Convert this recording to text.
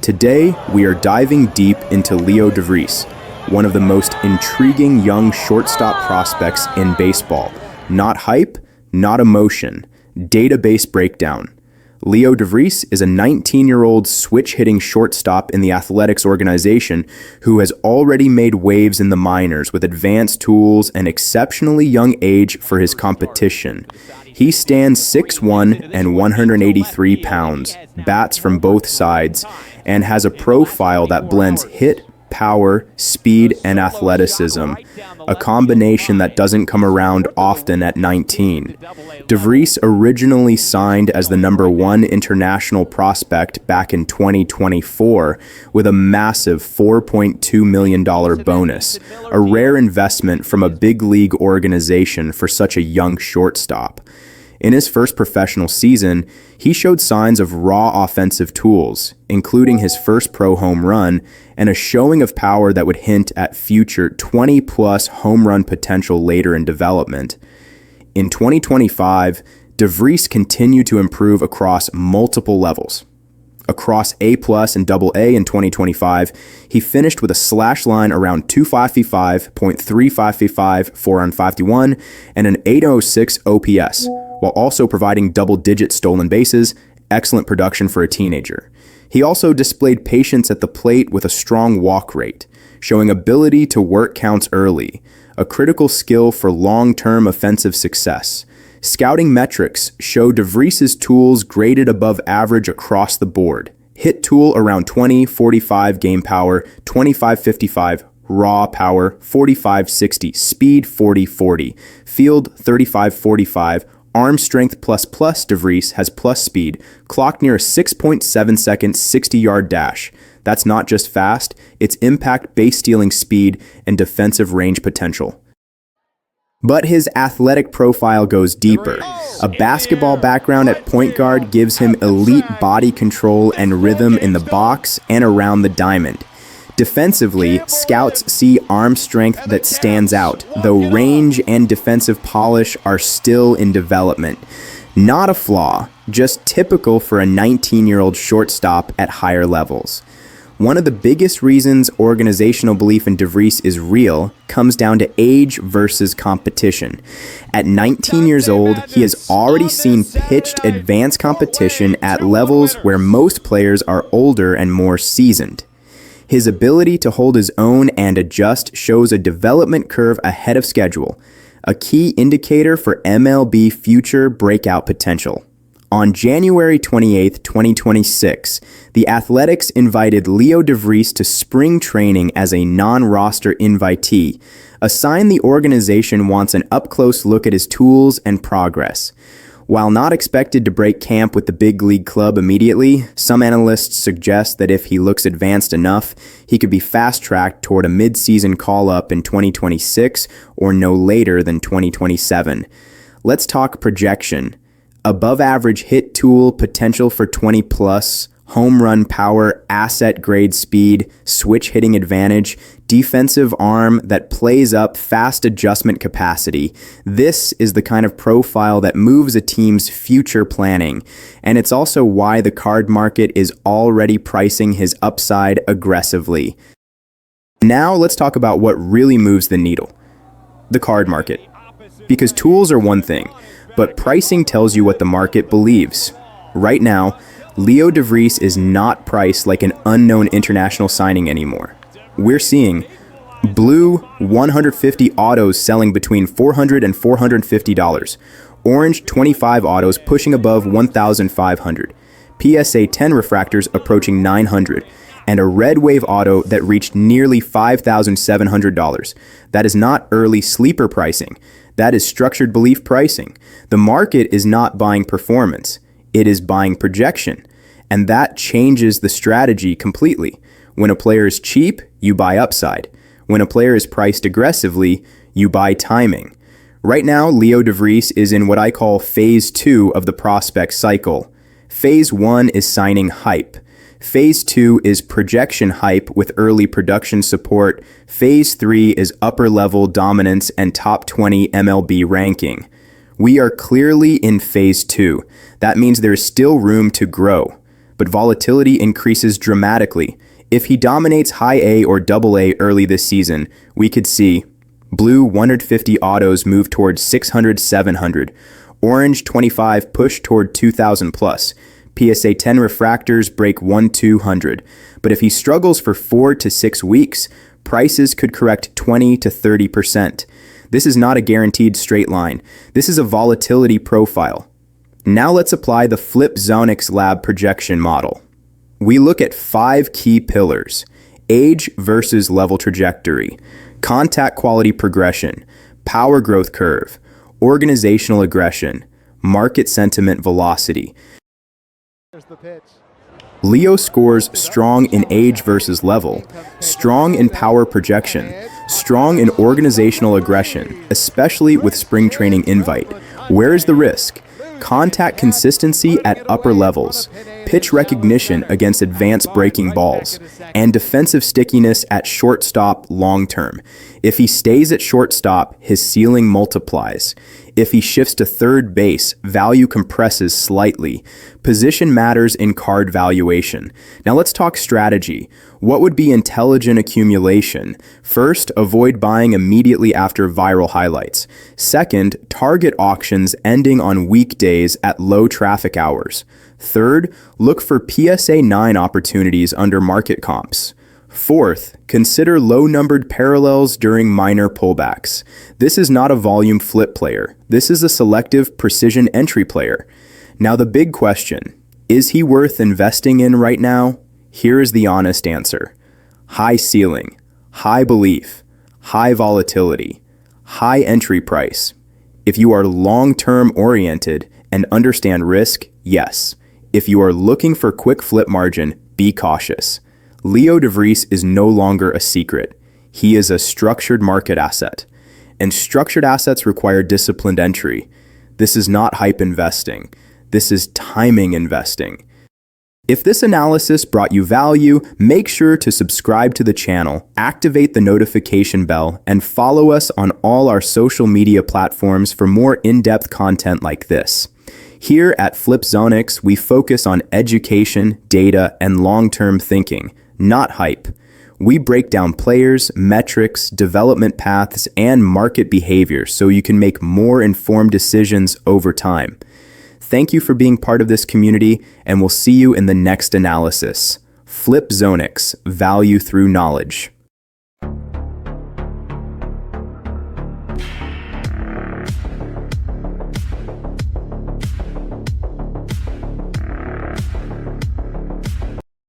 Today, we are diving deep into Leo Vries, one of the most intriguing young shortstop prospects in baseball. Not hype, not emotion, database breakdown. Leo Vries is a 19-year-old switch-hitting shortstop in the athletics organization who has already made waves in the minors with advanced tools and exceptionally young age for his competition. He stands 6'1" and 183 pounds, bats from both sides, and has a profile that blends hit, power, speed, and athleticism, a combination that doesn't come around often at 19. Vries originally signed as the #1 international prospect back in 2024 with a massive $4.2 million bonus, a rare investment from a big league organization for such a young shortstop. In his first professional season, he showed signs of raw offensive tools, including his first pro home run and a showing of power that would hint at future 20-plus home run potential later in development. In 2025, Vries continued to improve across multiple levels. Across A+ and AA in 2025, he finished with a slash line around .255, .355, 4 on 51, and an 806 OPS, while also providing double-digit stolen bases, excellent production for a teenager. He also displayed patience at the plate with a strong walk rate, showing ability to work counts early, a critical skill for long-term offensive success. Scouting metrics show Vries' tools graded above average across the board. Hit tool around 20-45 game power, 25-55 raw power, 45-60 speed, 40-40 field, 35-45 arm strength plus. Vries has plus speed, clocked near a 6.7 second 60-yard dash. That's not just fast, it's impact, base stealing speed, and defensive range potential. But his athletic profile goes deeper. A basketball background at point guard gives him elite body control and rhythm in the box and around the diamond. Defensively, scouts see arm strength that stands out, though range and defensive polish are still in development. Not a flaw, just typical for a 19-year-old shortstop at higher levels. One of the biggest reasons organizational belief in Vries is real comes down to age versus competition. At 19 years old, he has already seen pitched advanced competition at levels where most players are older and more seasoned. His ability to hold his own and adjust shows a development curve ahead of schedule, a key indicator for MLB future breakout potential. On January 28, 2026, the Athletics invited Leo Vries to spring training as a non-roster invitee, a sign the organization wants an up-close look at his tools and progress. While not expected to break camp with the big league club immediately, some analysts suggest that if he looks advanced enough, he could be fast-tracked toward a mid-season call-up in 2026 or no later than 2027. Let's talk projection. Above average hit tool, potential for 20+, home run power, asset grade speed, switch hitting advantage, defensive arm that plays up, fast adjustment capacity. This is the kind of profile that moves a team's future planning, and it's also why the card market is already pricing his upside aggressively. Now let's talk about what really moves the needle, the card market. Because tools are one thing, but pricing tells you what the market believes. Right now, Leo Vries is not priced like an unknown international signing anymore. We're seeing blue 150 autos selling between $400 and $450, orange 25 autos pushing above $1,500, PSA 10 refractors approaching $900, and a red wave auto that reached nearly $5,700. That is not early sleeper pricing. That is structured belief pricing. The market is not buying performance. It is buying projection. And that changes the strategy completely. When a player is cheap, you buy upside. When a player is priced aggressively, you buy timing. Right now, Leo Vries is in what I call phase 2 of the prospect cycle. Phase 1 is signing hype. Phase 2 is projection hype with early production support. Phase 3 is upper-level dominance and top 20 MLB ranking. We are clearly in Phase 2. That means there is still room to grow. but volatility increases dramatically. If he dominates high A or double A early this season, we could see blue 150 autos move toward 600, 700, orange 25 push toward 2000 plus, PSA 10 refractors break 1-200. But if he struggles for 4 to 6 weeks, prices could correct 20 to 30%. This is not a guaranteed straight line. This is a volatility profile. Now let's apply the FlipZonix Lab projection model. We look at 5 key pillars: age versus level trajectory, contact quality progression, power growth curve, organizational aggression, market sentiment velocity. Leo scores strong in age versus level, strong in power projection, strong in organizational aggression, especially with spring training invite. Where is the risk? Contact consistency at upper levels, pitch recognition against advanced breaking balls, and defensive stickiness at shortstop long term. If he stays at shortstop, his ceiling multiplies. If he shifts to third base, value compresses slightly. Position matters in card valuation. Now let's talk strategy. What would be intelligent accumulation? First, avoid buying immediately after viral highlights. Second, target auctions ending on weekdays at low traffic hours. Third, look for PSA 9 opportunities under market comps. Fourth, consider low-numbered parallels during minor pullbacks. This is not a volume flip player. This is a selective precision entry player. Now the big question, is he worth investing in right now? Here is the honest answer. High ceiling, high belief, high volatility, high entry price. If you are long-term oriented and understand risk, yes. If you are looking for quick flip margin, be cautious. Leo Vries is no longer a secret. He is a structured market asset. And structured assets require disciplined entry. This is not hype investing. This is timing investing. If this analysis brought you value, make sure to subscribe to the channel, activate the notification bell, and follow us on all our social media platforms for more in-depth content like this. Here at FlipZonix, we focus on education, data, and long-term thinking, not hype. We break down players, metrics, development paths, and market behavior so you can make more informed decisions over time. Thank you for being part of this community, and we'll see you in the next analysis. FlipZonix, value through knowledge.